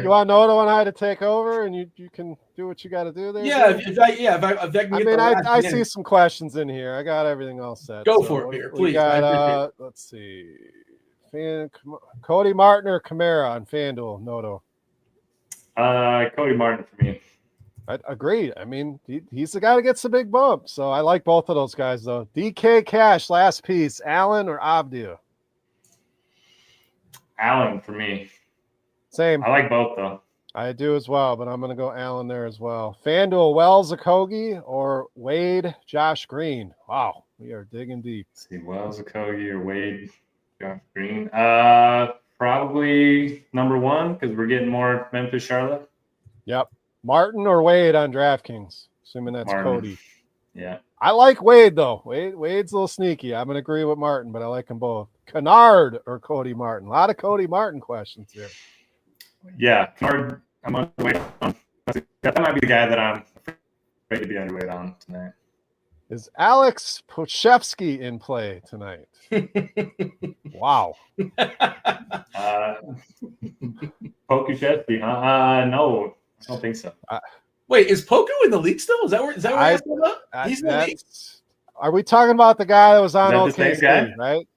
want Noto and I to take over, and you can do what you got to do there. Yeah, dude? if I can get I see some questions in here. I got everything all set. Go for it, Beer, please. We got let's see, Cody Martin or Kamara on FanDuel. Noto. Cody Martin for me. I agree. I mean, he's the guy that gets the big bump. So I like both of those guys, though. DK Cash, last piece. Allen or Avdia? Allen for me. Same. I like both, though. I do as well, but I'm going to go Allen there as well. FanDuel, Wells, Okogie, or Wade, Josh Green? Wow, we are digging deep. Let's see, Wells, Okogie, or Wade, Josh Green? Probably number one because we're getting more Memphis, Charlotte. Yep. Martin or Wade on DraftKings, assuming that's Martin. Cody. Yeah. I like Wade, though. Wade's a little sneaky. I'm going to agree with Martin, but I like them both. Kennard or Cody Martin? A lot of Cody Martin questions here. Yeah, Kennard, I'm underweight on. That might be the guy that I'm afraid to be underweight on tonight. Is Alex Pochevsky in play tonight? Wow. Pokushevsky, no. I don't think so. Wait, is Poku in the league still? Is that where I asked about? He's in the league. Are we talking about the guy that was on OKC, right?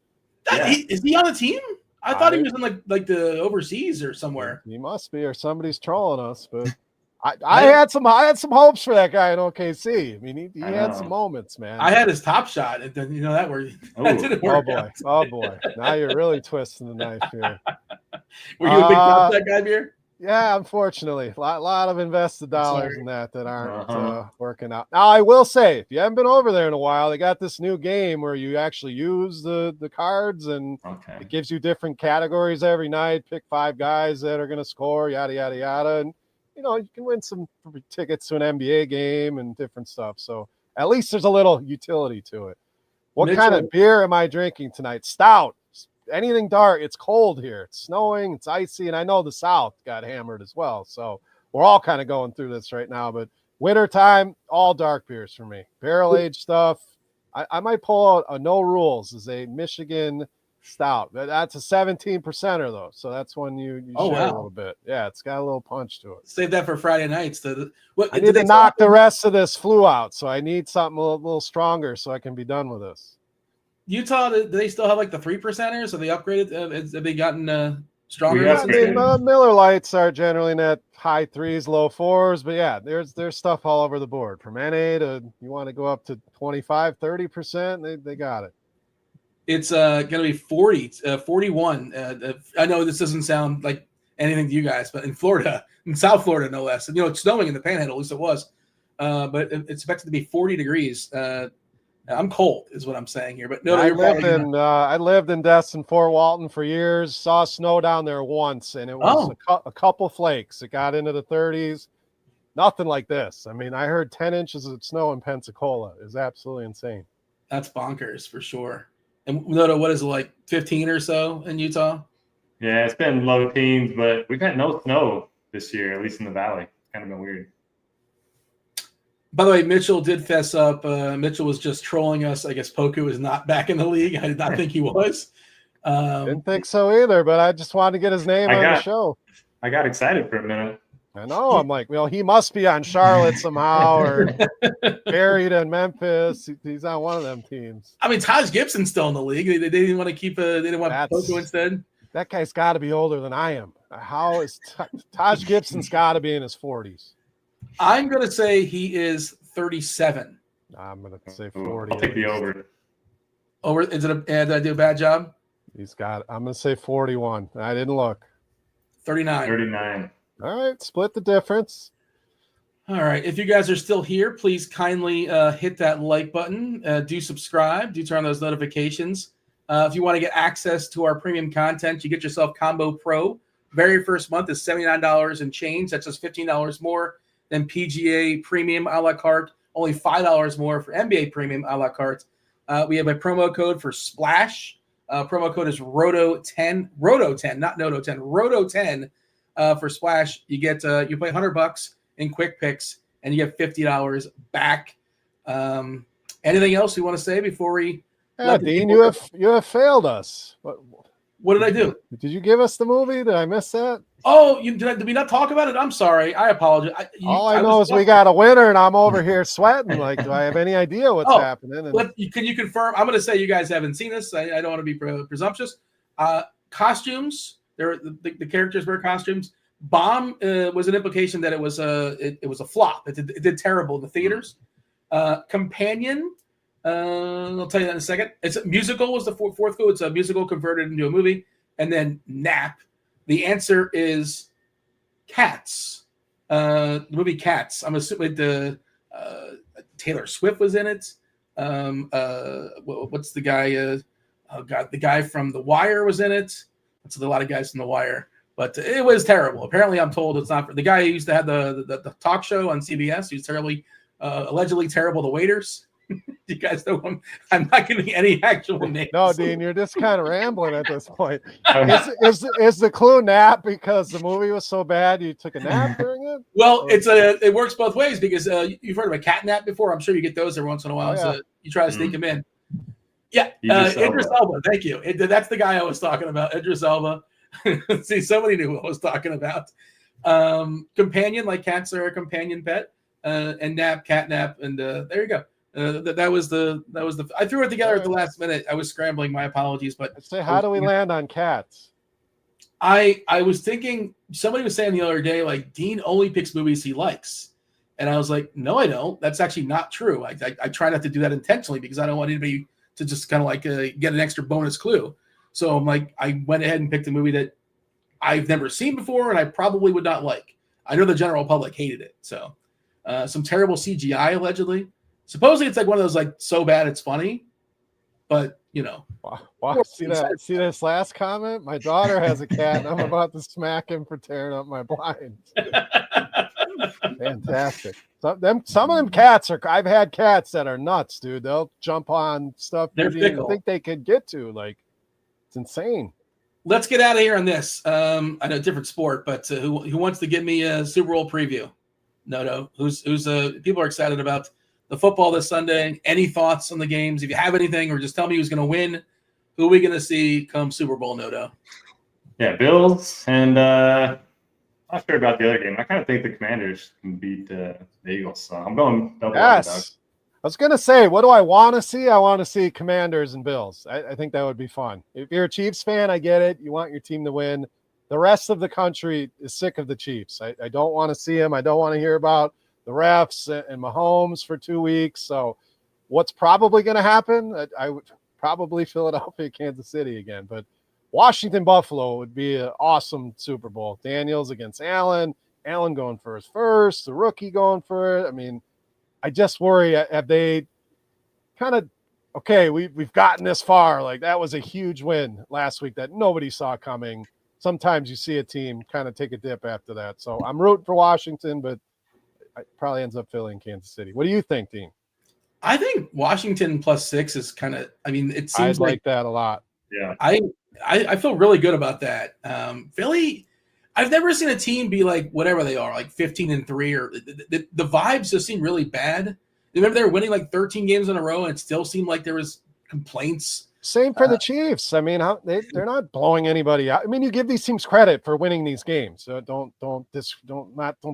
Is he on the team? I thought he was in like the overseas or somewhere. He must be, or somebody's trolling us. But I had some hopes for that guy in OKC. I mean, he had some moments, man. I had his top shot, and then that didn't work. Oh boy! Now you're really twisting the knife here. Were you a big top shot guy, Beer? Yeah, unfortunately, a lot of invested dollars in that aren't working out. Now, I will say, if you haven't been over there in a while, they got this new game where you actually use the cards, and it gives you different categories every night. Pick 5 guys that are going to score, yada yada yada, and you can win some tickets to an NBA game and different stuff. So at least there's a little utility to it. What kind of beer am I drinking tonight? Stout. Anything dark. It's cold here. It's snowing. It's icy. And I know the South got hammered as well. So we're all kind of going through this right now. But wintertime, all dark beers for me. Barrel-aged stuff. I might pull out a No Rules as a Michigan stout. That's a 17%er, though. So that's when you share a little bit. Yeah, it's got a little punch to it. Save that for Friday nights. I need to knock the rest of this flu out. So I need something a little stronger so I can be done with this. Utah, do they still have like the 3%ers? Have they upgraded? Have they gotten stronger? Miller Lights are generally in that high 3s, low 4s, but yeah, there's stuff all over the board. From NA to you want to go up to 25, 30%, they got it. It's going to be 41. I know this doesn't sound like anything to you guys, but in Florida, in South Florida, no less. And, it's snowing in the Panhandle, at least it was. But it's expected to be 40 degrees. I'm cold, is what I'm saying here. But no, I lived in Destin, Fort Walton for years. Saw snow down there once, and it was a couple flakes. It got into the 30s. Nothing like this. I mean, I heard 10 inches of snow in Pensacola. It's absolutely insane. That's bonkers for sure. And Noto, what is it, like 15 or so in Utah? Yeah, it's been low teens, but we've had no snow this year, at least in the valley. It's kind of been weird. By the way, Mitchell did fess up. Mitchell was just trolling us. I guess Poku is not back in the league. I did not think he was. Didn't think so either, but I just wanted to get his name on the show. I got excited for a minute. I know. I'm like, well, he must be on Charlotte somehow or buried in Memphis. He's on one of them teams. I mean, Taj Gibson's still in the league. They didn't want to keep they didn't want Poku instead. That guy's got to be older than I am. How is Taj Gibson's got to be in his 40s? I'm going to say he is 37. I'm going to say 40. I'll take the over. Over? Did I do a bad job? He's got it. I'm going to say 41. I didn't look. 39. 39. All right. Split the difference. All right. If you guys are still here, please kindly hit that like button. Do subscribe. Do turn on those notifications. If you want to get access to our premium content, you get yourself Combo Pro. Very first month is $79 and change. That's just $15 more than PGA Premium a la carte, only $5 more for NBA Premium a la carte. We have a promo code for Splash. Promo code is ROTO10, not Noto10, ROTO10 for Splash. You get you play $100 in quick picks, and you get $50 back. Anything else you want to say before we? Yeah, Dean, you have failed us. What did I do? Did you give us the movie? Did I miss that? Oh, did we not talk about it? I'm sorry. I apologize. All I know is we got a winner, and I'm over here sweating. Like, do I have any idea what's happening? Can you confirm? I'm going to say you guys haven't seen this. I don't want to be presumptuous. Costumes. The characters wear costumes. Bomb was an implication that it was a flop. It did terrible in the theaters. Companion. I'll tell you that in a second. It's a musical was the fourth clue. It's a musical converted into a movie. And then Nap. The answer is Cats. The movie Cats. I'm assuming Taylor Swift was in it. What's the guy? The guy from The Wire was in it. That's a lot of guys from The Wire. But it was terrible. Apparently, I'm told it's not. The guy who used to have the talk show on CBS, he was allegedly terrible to waiters. You guys know him. I'm not giving any actual names. No, Dean, you're just kind of rambling at this point. Is the clue nap because the movie was so bad you took a nap during it? Well, it works both ways because you've heard of a cat nap before. I'm sure you get those every once in a while. So you try to sneak them in. Yeah, Idris Elba. Thank you. That's the guy I was talking about. Idris Elba. See, somebody knew what I was talking about. Companion, like cats are a companion pet, and nap, cat nap, and there you go. That was the. I threw it together at the last minute. I was scrambling. My apologies, but say, how do we land on cats? I was thinking somebody was saying the other day, like Dean only picks movies he likes, and I was like, no, I don't. That's actually not true. I try not to do that intentionally because I don't want anybody to just kind of like get an extra bonus clue. So I'm like, I went ahead and picked a movie that I've never seen before, and I probably would not like. I know the general public hated it. So some terrible CGI allegedly. Supposedly it's like one of those like so bad it's funny, but you know. Wow. See this last comment? My daughter has a cat, and I'm about to smack him for tearing up my blinds. Fantastic. Some of them cats are. I've had cats that are nuts, dude. They'll jump on stuff you didn't even think they could get to. Like, it's insane. Let's get out of here on this. I know different sport, but who wants to give me a Super Bowl preview? No. Who's people are excited about the football this Sunday. Any thoughts on the games? If you have anything, or just tell me who's going to win. Who are we going to see come Super Bowl? No. Yeah, Bills, and not sure about the other game. I kind of think the Commanders can beat the Eagles, so I'm going double. Yes. I was going to say, what do I want to see? I want to see Commanders and Bills. I think that would be fun. If you're a Chiefs fan, I get it. You want your team to win. The rest of the country is sick of the Chiefs. I don't want to see them. I don't want to hear about the refs and Mahomes for 2 weeks. So what's probably going to happen? I would probably Philadelphia, Kansas City again. But Washington, Buffalo would be an awesome Super Bowl. Daniels against Allen. Allen going for his first. The rookie going for it. I mean, I just worry, have they kind of, okay, we've gotten this far. Like, that was a huge win last week that nobody saw coming. Sometimes you see a team kind of take a dip after that. So I'm rooting for Washington, but it probably ends up filling Kansas City. What do you think, Dean? I think Washington +6 is kind of, I mean, it seems like that a lot. Yeah. I feel really good about that. Philly, I've never seen a team be like whatever they are, like 15-3, or the vibes just seem really bad. Remember, they were winning like 13 games in a row, and it still seemed like there was complaints. Same for the Chiefs. I mean, they're not blowing anybody out. I mean, you give these teams credit for winning these games. So don't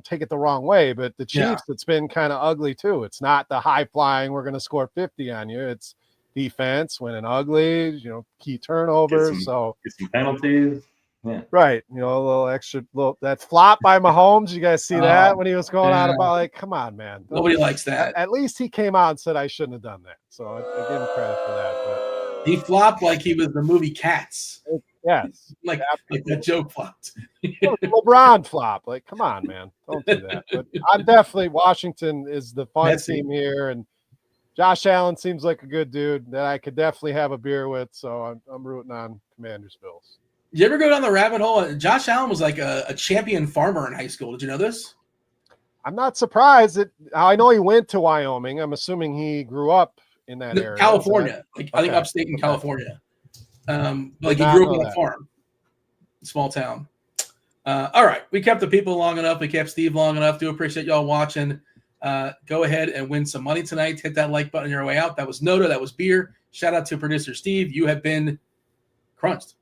take it the wrong way. But the Chiefs, it's been kind of ugly too. It's not the high flying, we're going to score 50 on you. It's defense winning ugly. Key turnovers. Get some penalties. Yeah. Right. A little extra that flop by Mahomes. You guys see that when he was going on about, like, come on, man. Nobody likes that. At least he came out and said I shouldn't have done that. So I give him credit for that. But he flopped like he was the movie Cats. Yes. Like that joke flopped. LeBron flop. Like, come on, man. Don't do that. But I'm definitely, Washington is the fun team here, and Josh Allen seems like a good dude that I could definitely have a beer with. So I'm rooting on Commanders Bills. Did you ever go down the rabbit hole? Josh Allen was like a champion farmer in high school. Did you know this? I'm not surprised. I know he went to Wyoming. I'm assuming he grew up in that area. California. I think upstate in California. Like he grew up on a farm. Small town. All right. We kept the people long enough. We kept Steve long enough. Do appreciate y'all watching. go ahead and win some money tonight. Hit that like button on your way out. That was Noto. That was Beer. Shout out to producer Steve. You have been crunched.